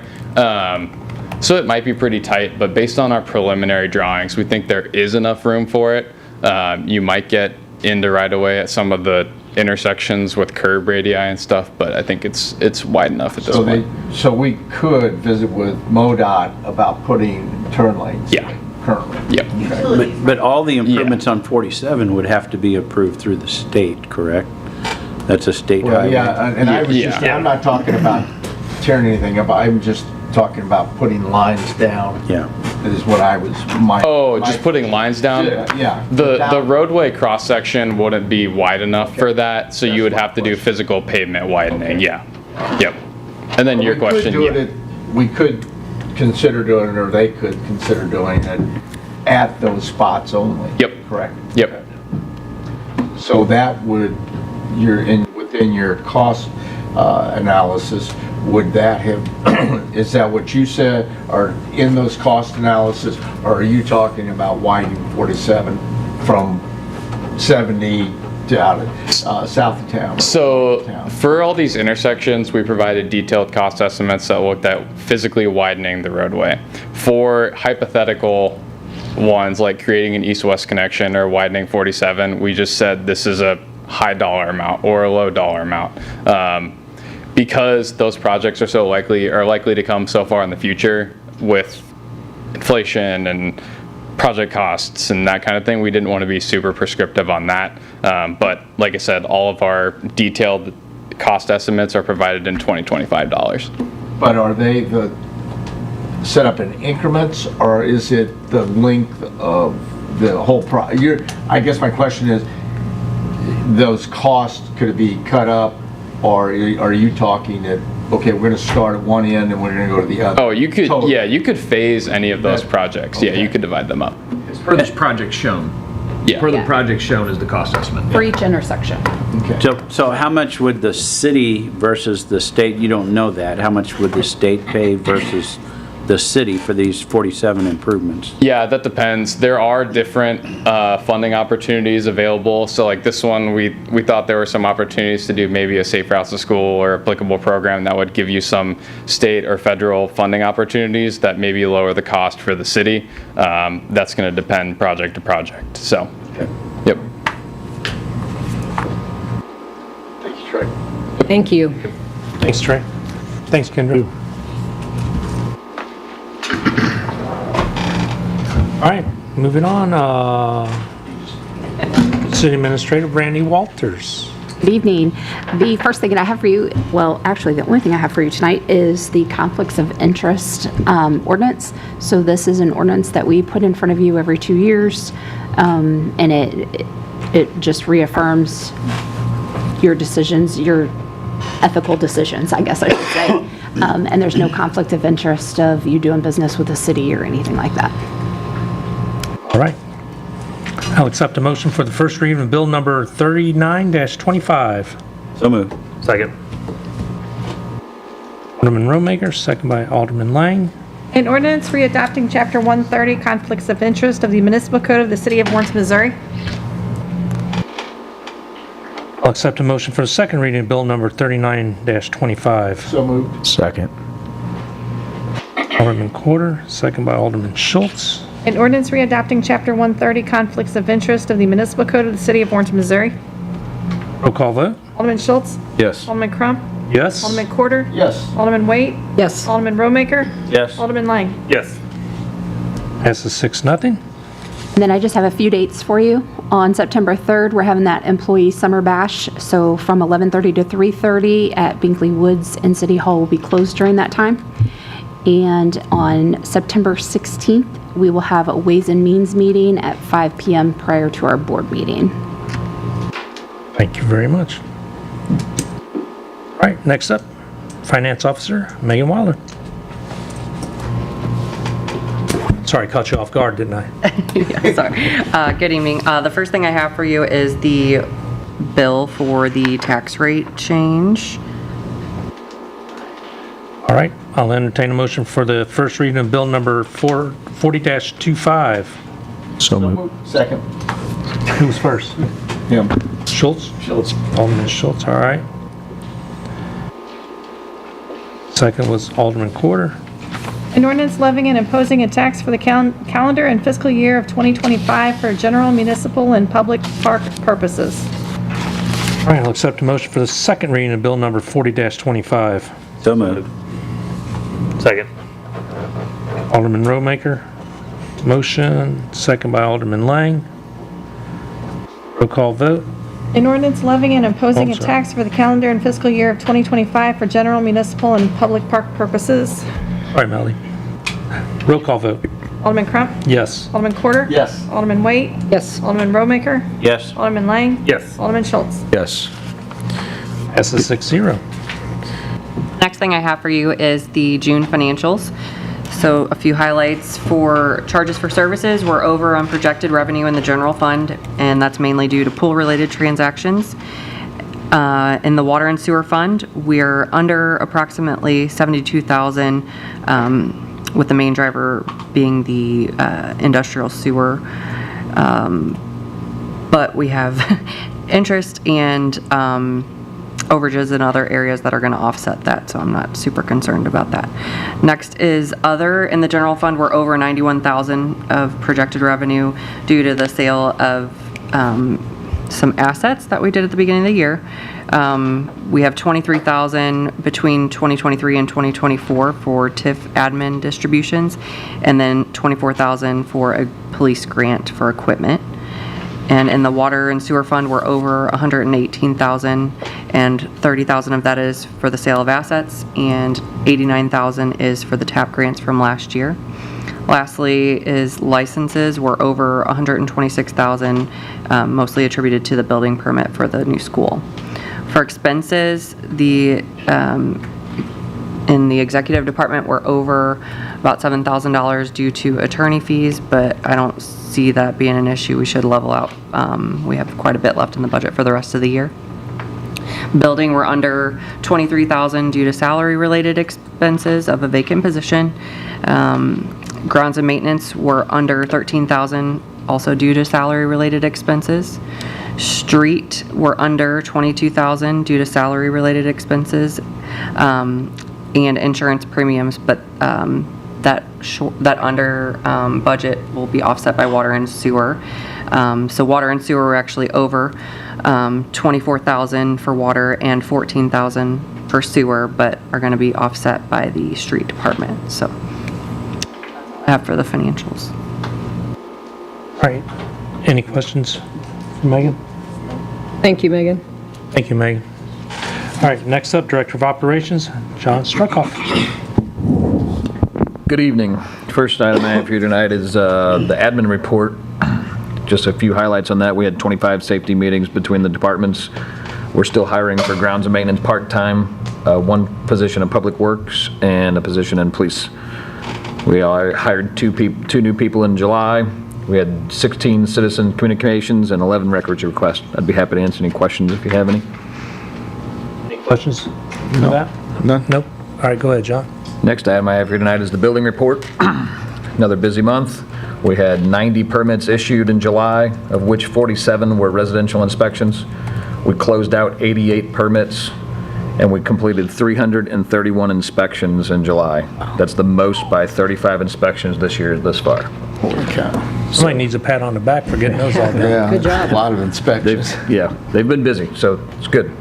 So it might be pretty tight, but based on our preliminary drawings, we think there is enough room for it. You might get into right-of-way at some of the intersections with curb radii and stuff, but I think it's wide enough at this point.
So we could visit with MoDOT about putting turn lanes?
Yeah.
Currently?
Yep.
Okay.
But all the improvements on 47 would have to be approved through the state, correct? That's a state
Well,
highway.
yeah, and I was just, I'm not talking about tearing anything up, I'm just talking about putting lines down.
Yeah.
Is what I was,
just putting lines down?
Yeah.
The roadway cross-section wouldn't be wide enough for that, so you would have to do physical pavement widening, yeah. Yep. And then your question,
we could consider doing it, or they could consider doing it at those spots only.
Yep.
Correct?
Yep.
So that would, within your cost analysis, would that have, is that what you said, or in those cost analysis, or are you talking about widening 47 from 70 south of town?
So for all these intersections, we provided detailed cost estimates that looked at physically widening the roadway. For hypothetical ones like creating an east-west connection or widening 47, we just said this is a high dollar amount or a low dollar amount. Because those projects are likely to come so far in the future with inflation and project costs and that kind of thing, we didn't want to be super prescriptive on that. But like I said, all of our detailed cost estimates are provided in 2025 dollars.
But are they set up in increments, or is it the length of the whole I guess my question is, those costs, could it be cut up, or are you talking that, okay, we're going to start at one end and we're going to go to the other?
Oh, you could, yeah, you could phase any of those projects. Okay. Yeah, you could divide them up.
It's per this project shown.
Yeah.
Per the project shown is the cost estimate.
For each intersection.
Okay.
So how much would the city versus the state, you don't know that, how much would the state pay versus the city for these 47 improvements?
Yeah, that depends. There are different funding opportunities available. So like this one, we thought there were some opportunities to do maybe a Safe Routes to School or applicable program that would give you some state or federal funding opportunities that maybe lower the cost for the city. That's going to depend project to project. So, yep.
Thank you, Trey.
Thank you.
Thanks, Trey. Thanks, Kendra. All right, moving on. City Administrator Brandy Walters.
Good evening. The first thing that I have for you, well, actually, the only thing I have for you tonight is the conflicts of interest ordinance. So this is an ordinance that we put in front of you every 2 years, and it just reaffirms your decisions, your ethical decisions, I guess I should say. And there's no conflict of interest of you doing business with the city or anything like that.
All right. I'll accept a motion for the first reading of bill number 39-25.
So moved.
Second.
Alderman Romaker, second by Alderman Lang.
An ordinance readopting Chapter 130, Conflicts of Interest of the Municipal Code of the City of Warrenton, Missouri.
I'll accept a motion for the second reading of bill number 39-25.
So moved.
Second.
Alderman Quarter, second by Alderman Schultz.
An ordinance readopting Chapter 130, Conflicts of Interest of the Municipal Code of the City of Warrenton, Missouri.
Roll call vote.
Alderman Schultz?
Yes.
Alderman Crump?
Yes.
Alderman Quarter?
Yes.
Alderman Waite?
Yes.
Alderman Romaker?
Yes.
Alderman Lang?
Yes.
Passes 6-0.
And then I just have a few dates for you. On September 3rd, we're having that employee summer bash. So from 11:30 to 3:30 at Binkley Woods and City Hall will be closed during that time. And on September 16th, we will have a Ways and Means meeting at 5 p.m. prior to our board meeting.
Thank you very much. All right, next up, Finance Officer Megan Wilder. Sorry, caught you off guard, didn't I?
Yeah, sorry. Good evening. The first thing I have for you is the bill for the tax rate change.
All right, I'll entertain a motion for the first reading of bill number 40-25.
So moved.
Second.
Who's first?
Him.
Schultz?
Schultz.
Alderman Schultz, all right. Second was Alderman Quarter.
An ordinance levying and imposing a tax for the calendar and fiscal year of 2025 for general, municipal, and public park purposes.
All right, I'll accept a motion for the second reading of bill number 40-25.
So moved.
Second.
Alderman Romaker, motion, second by Alderman Lang. Roll call vote.
An ordinance levying and imposing
Oh,
a
sorry.
tax for the calendar and fiscal year of 2025 for general, municipal, and public park purposes.
All right, Melly. Roll call vote.
Alderman Crump?
Yes.
Alderman Quarter?
Yes.
Alderman Waite?
Yes.
Alderman Romaker?
Yes.
Alderman Lang?
Yes.
Alderman Schultz?
Yes.
Passes 6-0.
Next thing I have for you is the June financials. So a few highlights for charges for services. We're over on projected revenue in the general fund, and that's mainly due to pool-related transactions. In the water and sewer fund, we're under approximately $72,000, with the main driver being the industrial sewer. But we have interest and overages in other areas that are going to offset that, so I'm not super concerned about that. Next is other. In the general fund, we're over 91,000 of projected revenue due to the sale of some assets that we did at the beginning of the year. We have 23,000 between 2023 and 2024 for TIF admin distributions, and then 24,000 for a police grant for equipment. And in the water and sewer fund, we're over 118,000, and 30,000 of that is for the sale of assets, and 89,000 is for the TAP grants from last year. Lastly is licenses. We're over 126,000, mostly attributed to the building permit for the new school. For expenses, in the executive department, we're over about $7,000 due to attorney fees, but I don't see that being an issue. We should level out. We have quite a bit left in the budget for the rest of the year. Building, we're under $23,000 due to salary-related expenses of a vacant position. Grounds and maintenance, we're under $13,000, also due to salary-related expenses. Street, we're under $22,000 due to salary-related expenses and insurance premiums, but that under budget will be offset by water and sewer. So water and sewer are actually over 24,000 for water and 14,000 for sewer, but are going to be offset by the street department. So after the financials.
All right. Any questions for Megan?
Thank you, Megan.
Thank you, Megan. All right, next up, Director of Operations, John Struckhoff.
Good evening. First item I have here tonight is the admin report. Just a few highlights on that. We had 25 safety meetings between the departments. We're still hiring for grounds and maintenance part-time, one position in public works and a position in police. We hired two new people in July. We had 16 citizen communications and 11 records requests. I'd be happy to answer any questions if you have any.
Any questions for that?
None.
Nope. All right, go ahead, John.
Next item I have here tonight is the building report. Another busy month. We had 90 permits issued in July, of which 47 were residential inspections. We closed out 88 permits, and we completed 331 inspections in July. That's the most by 35 inspections this year thus far.
Holy cow.
Somebody needs a pat on the back for getting those all done.
Yeah,
Good job.
a lot of inspections.
They've been busy, so it's good.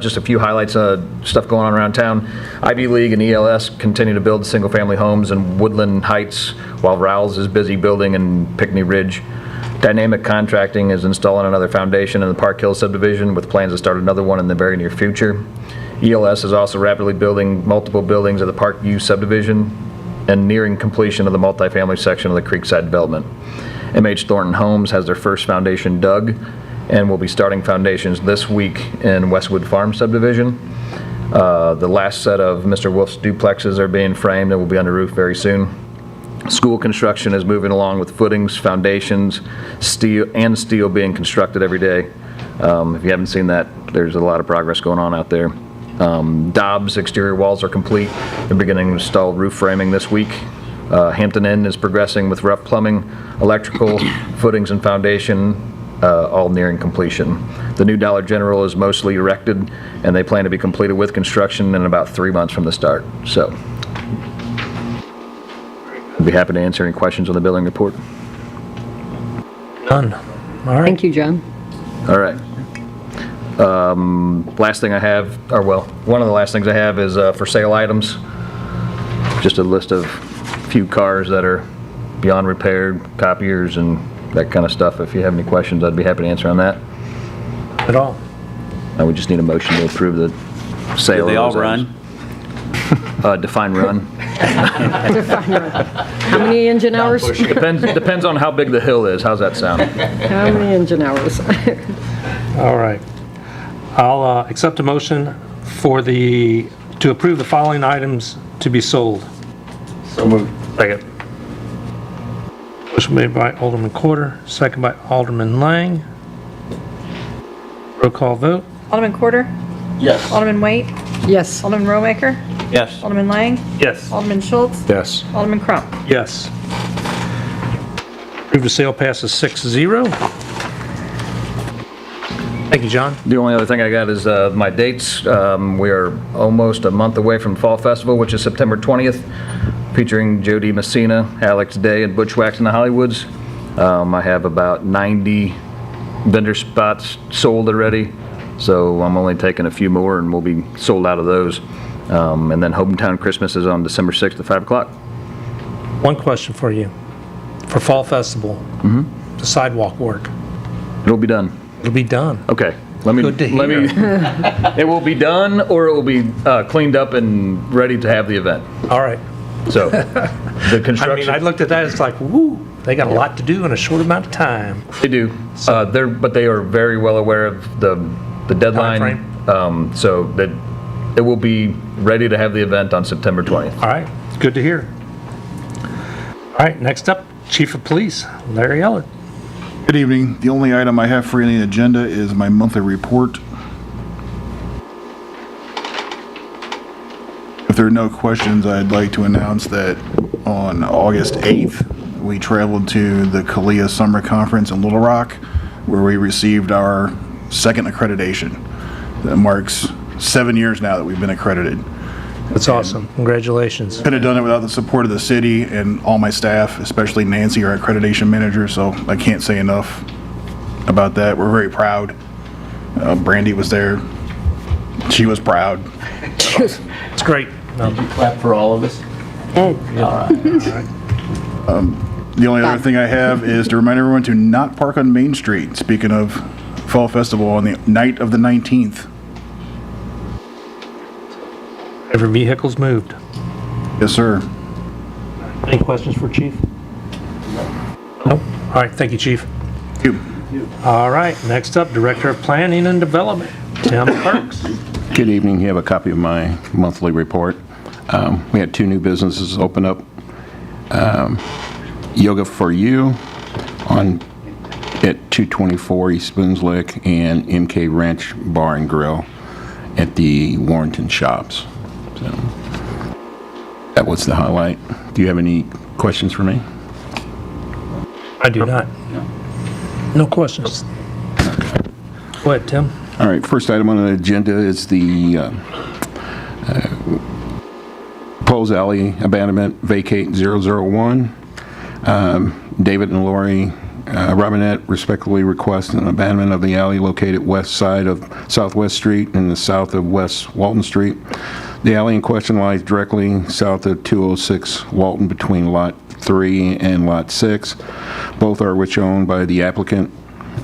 Just a few highlights of stuff going on around town. Ivy League and ELS continue to build single-family homes in Woodland Heights, while Rowell's is busy building in Pinckney Ridge. Dynamic Contracting is installing another foundation in the Park Hill subdivision with plans to start another one in the very near future. ELS is also rapidly building multiple buildings at the Park U subdivision and nearing completion of the multifamily section of the Creekside development. MH Thornton Homes has their first foundation dug and will be starting foundations this week in Westwood Farm subdivision. The last set of Mr. Wolf's duplexes are being framed and will be under roof very soon. School construction is moving along with footings, foundations, steel being constructed every day. If you haven't seen that, there's a lot of progress going on out there. Dobbs exterior walls are complete. They're beginning to install roof framing this week. Hampton Inn is progressing with rough plumbing, electrical, footings, and foundation, all nearing completion. The new Dollar General is mostly erected, and they plan to be completed with construction in about 3 months from the start. So, I'd be happy to answer any questions on the building report.
None. All right.
Thank you, John.
All right. Last thing I have, or well, one of the last things I have is for sale items. Just a list of few cars that are beyond repair, copiers, and that kind of stuff. If you have any questions, I'd be happy to answer on that.
At all.
I would just need a motion to approve the sale.
Do they all
of those
run?
items. Define run.
How many engine hours?
Depends on how big the hill is. How's that sound?
How many engine hours?
All right. I'll accept a motion to approve the following items to be sold.
So moved.
Second. Motion made by Alderman Quarter, second by Alderman Lang. Roll call vote.
Alderman Quarter?
Yes.
Alderman Waite?
Yes.
Alderman Romaker?
Yes.
Alderman Lang?
Yes.
Alderman Schultz?
Yes.
Alderman Crump?
Yes. Approve the sale passes 6-0. Thank you, John.
The only other thing I got is my dates. We are almost a month away from Fall Festival, which is September 20th, featuring Jody Messina, Alex Day, and Butchwax in the Hollywoods. I have about 90 vendor spots sold already, so I'm only taking a few more, and we'll be sold out of those. And then Hometown Christmas is on December 6th at 5 o'clock.
One question for you. For Fall Festival, the sidewalk work,
It'll be done.
it'll be done.
Okay. Let me.
Good to hear.
It will be done, or it will be cleaned up and ready to have the event.
All right.
So, the
I mean,
construction.
I looked at that, it's like, woo, they got a lot to do in a short amount of time.
They do. But they are very well aware of the deadline. So that it will be ready to have the event on September 20th.
All right, it's good to hear. All right, next up, Chief of Police, Larry Ellard.
Good evening. The only item I have for you on the agenda is my monthly report. If there are no questions, I'd like to announce that on August 8th, we traveled to the CALIA Summer Conference in Little Rock, where we received our second accreditation. That marks 7 years now that we've been accredited.
That's awesome. Congratulations.
Couldn't have done it without the support of the city and all my staff, especially Nancy, our accreditation manager, so I can't say enough about that. We're very proud. Brandy was there. She was proud.
It's great.
Did you clap for all of us?
Ed.
The only other thing I have is to remind everyone to not park on Main Street, speaking of Fall Festival, on the night of the 19th.
Every vehicle's moved.
Yes, sir.
Any questions for Chief? Nope. All right, thank you, Chief.
Thank you.
All right, next up, Director of Planning and Development, Tim Parks.
Good evening. You have a copy of my monthly report. We had 2 new businesses open up. Yoga for You at 224 East Spoons Lick, and MK Ranch Bar and Grill at the Warrenton Shops. So that was the highlight. Do you have any questions for me?
I do not. No questions. Go ahead, Tim.
All right, first item on the agenda is the Poles Alley abandonment vacate 001. David and Lori Robinette respectfully request an abandonment of the alley located west side of Southwest Street and the south of West Walton Street. The alley in question lies directly south of 206 Walton between Lot 3 and Lot 6. Both are which owned by the applicant.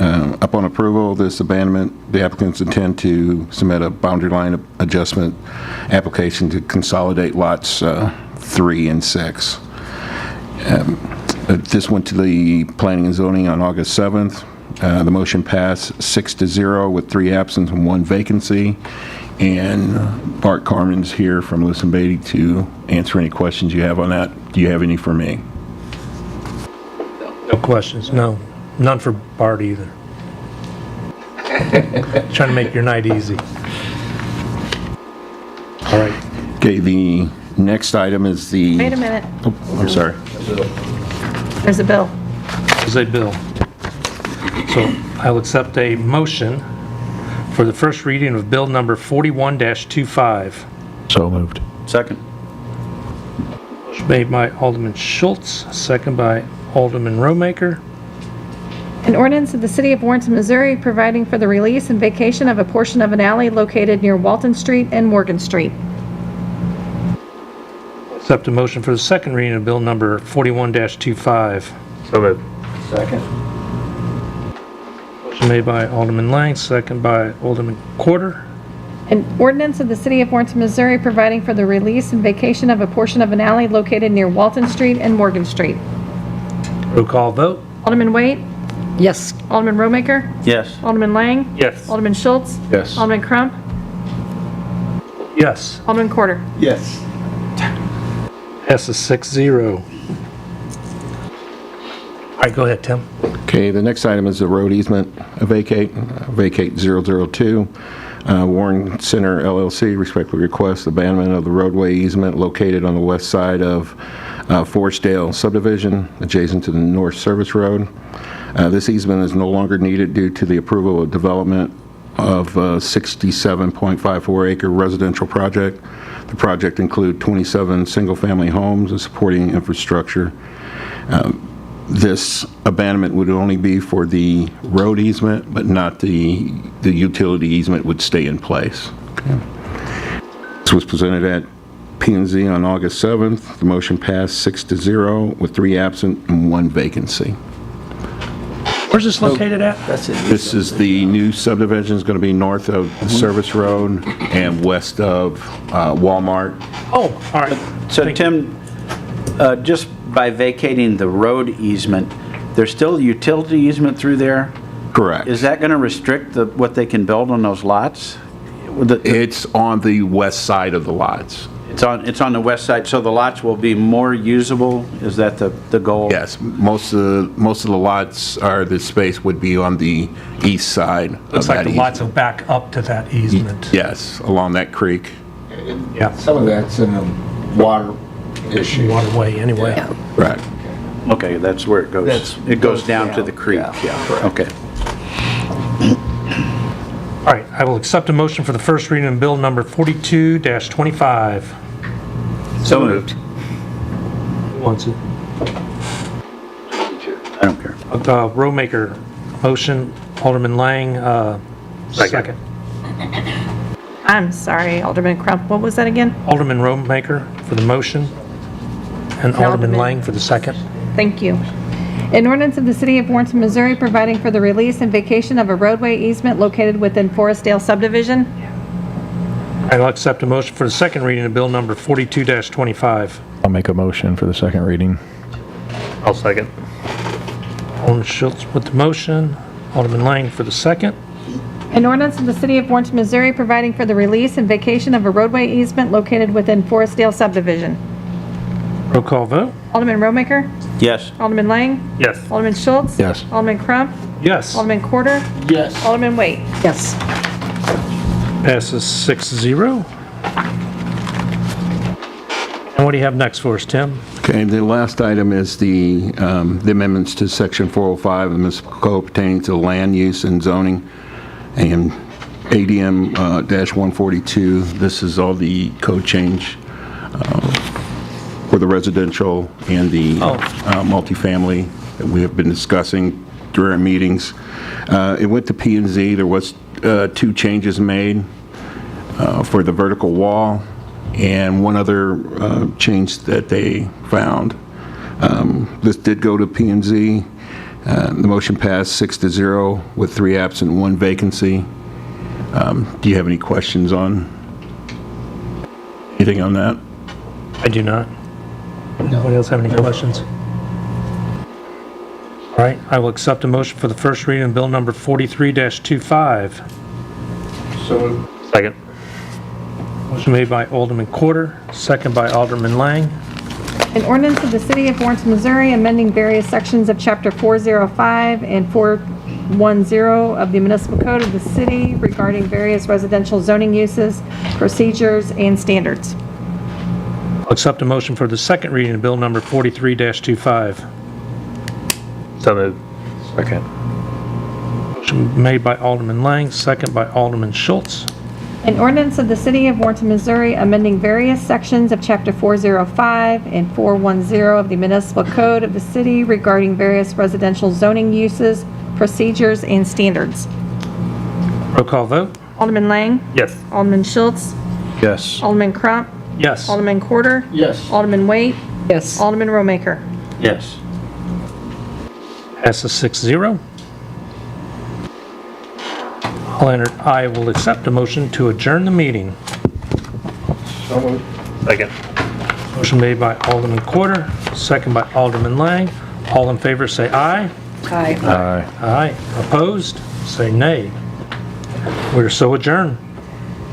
Upon approval of this abandonment, the applicants intend to submit a boundary line adjustment application to consolidate lots 3 and 6. This went to the Planning and Zoning on August 7th. The motion passed 6-0 with 3 absent and 1 vacancy. And Bart Carmen's here from Lewis and Beatty to answer any questions you have on that. Do you have any for me?
No questions, no. None for Bart either. Trying to make your night easy. All right.
Okay, the next item is the...
Wait a minute.
Oh, I'm sorry.
There's a bill.
There's a bill. So I'll accept a motion for the first reading of Bill number 41-25.
So moved.
Second.
Motion made by Alderman Schultz, second by Alderman Romaker.
An ordinance of the City of Warrenton, Missouri, providing for the release and vacation of a portion of an alley located near Walton Street and Morgan Street.
Accept a motion for the second reading of Bill number 41-25.
So moved.
Second.
Motion made by Alderman Lang, second by Alderman Quarter.
An ordinance of the City of Warrenton, Missouri, providing for the release and vacation of a portion of an alley located near Walton Street and Morgan Street.
Roll call vote.
Alderman Waite.
Yes.
Alderman Romaker.
Yes.
Alderman Lang.
Yes.
Alderman Schultz.
Yes.
Alderman Crump.
Yes.
Alderman Quarter.
Yes.
Passes 6-0. All right, go ahead, Tim.
Okay, the next item is the road easement vacate 002. Warren Center LLC respectfully requests abandonment of the roadway easement located on the west side of Forestdale subdivision, adjacent to the North Service Road. This easement is no longer needed due to the approval of development of a 67.54 acre residential project. The project include 27 single-family homes and supporting infrastructure. This abandonment would only be for the road easement, but not the utility easement would stay in place. Okay. This was presented at P&Z on August 7th. The motion passed 6-0 with 3 absent and 1 vacancy.
Where's this located at?
This is the new subdivision, is going to be north of the Service Road and west of Walmart.
Oh, all right.
So Tim, just by vacating the road easement, there's still a utility easement through there?
Correct.
Is that going to restrict what they can build on those lots?
It's on the west side of the lots.
It's on the west side, so the lots will be more usable? Is that the goal?
Yes, most of the lots the space would be on the east side.
Looks like the lots will back up to that easement.
Yes, along that creek.
Yeah.
Some of that's in a water issue.
Waterway anyway.
Right.
Okay, that's where it goes. It goes down to the creek, yeah. Okay.
All right, I will accept a motion for the first reading of bill number 42-25.
So moved.
Who wants it?
I don't care.
Roadmaker, motion. Alderman Lang, second.
I'm sorry, Alderman Crump, what was that again?
Alderman Roadmaker for the motion, and Alderman Lang for the second.
Thank you. An ordinance of the City of Warrenton, Missouri, providing for the release and vacation of a roadway easement located within Forestdale subdivision.
I'll accept a motion for the second reading of bill number 42-25.
I'll make a motion for the second reading.
I'll second.
Alderman Schultz with the motion, Alderman Lang for the second.
An ordinance of the City of Warrenton, Missouri, providing for the release and vacation of a roadway easement located within Forestdale subdivision.
Roll call vote.
Alderman Roadmaker?
Yes.
Alderman Lang?
Yes.
Alderman Schultz?
Yes.
Alderman Crump?
Yes.
Alderman Quarter?
Yes.
Alderman Waite?
Yes.
Passes 6-0. And what do you have next for us, Tim?
Okay, the last item is the amendments to Section 405 of the Municipal Code pertaining to land use and zoning and ADM-142. This is all the code change for the residential and the multifamily that we have been discussing during our meetings. It went to P&Z. There was 2 changes made for the vertical wall and one other change that they found. This did go to P&Z. The motion passed 6-0 with 3 absent and 1 vacancy. Do you have any questions on anything on that?
I do not. Anybody else have any questions? All right, I will accept a motion for the first reading of bill number 43-25.
So
Second.
Motion made by Alderman Quarter, second by Alderman Lang.
An ordinance of the City of Warrenton, Missouri, amending various sections of Chapter 405 and 410 of the Municipal Code of the city regarding various residential zoning uses, procedures, and standards.
I'll accept a motion for the second reading of bill number 43-25.
So moved. Second.
Motion made by Alderman Lang, second by Alderman Schultz.
An ordinance of the City of Warrenton, Missouri, amending various sections of Chapter 405 and 410 of the Municipal Code of the city regarding various residential zoning uses, procedures, and standards.
Roll call vote.
Alderman Lang?
Yes.
Alderman Schultz?
Yes.
Alderman Crump?
Yes.
Alderman Quarter?
yes.
Alderman Waite?
Yes.
Alderman Roadmaker?
Yes.
Passes 6-0. I will accept a motion to adjourn the meeting.
So moved.
Second.
Motion made by Alderman Quarter, second by Alderman Lang. All in favor say aye.
Aye.
Aye.
Aye. Opposed? Say nay. We're so adjourned.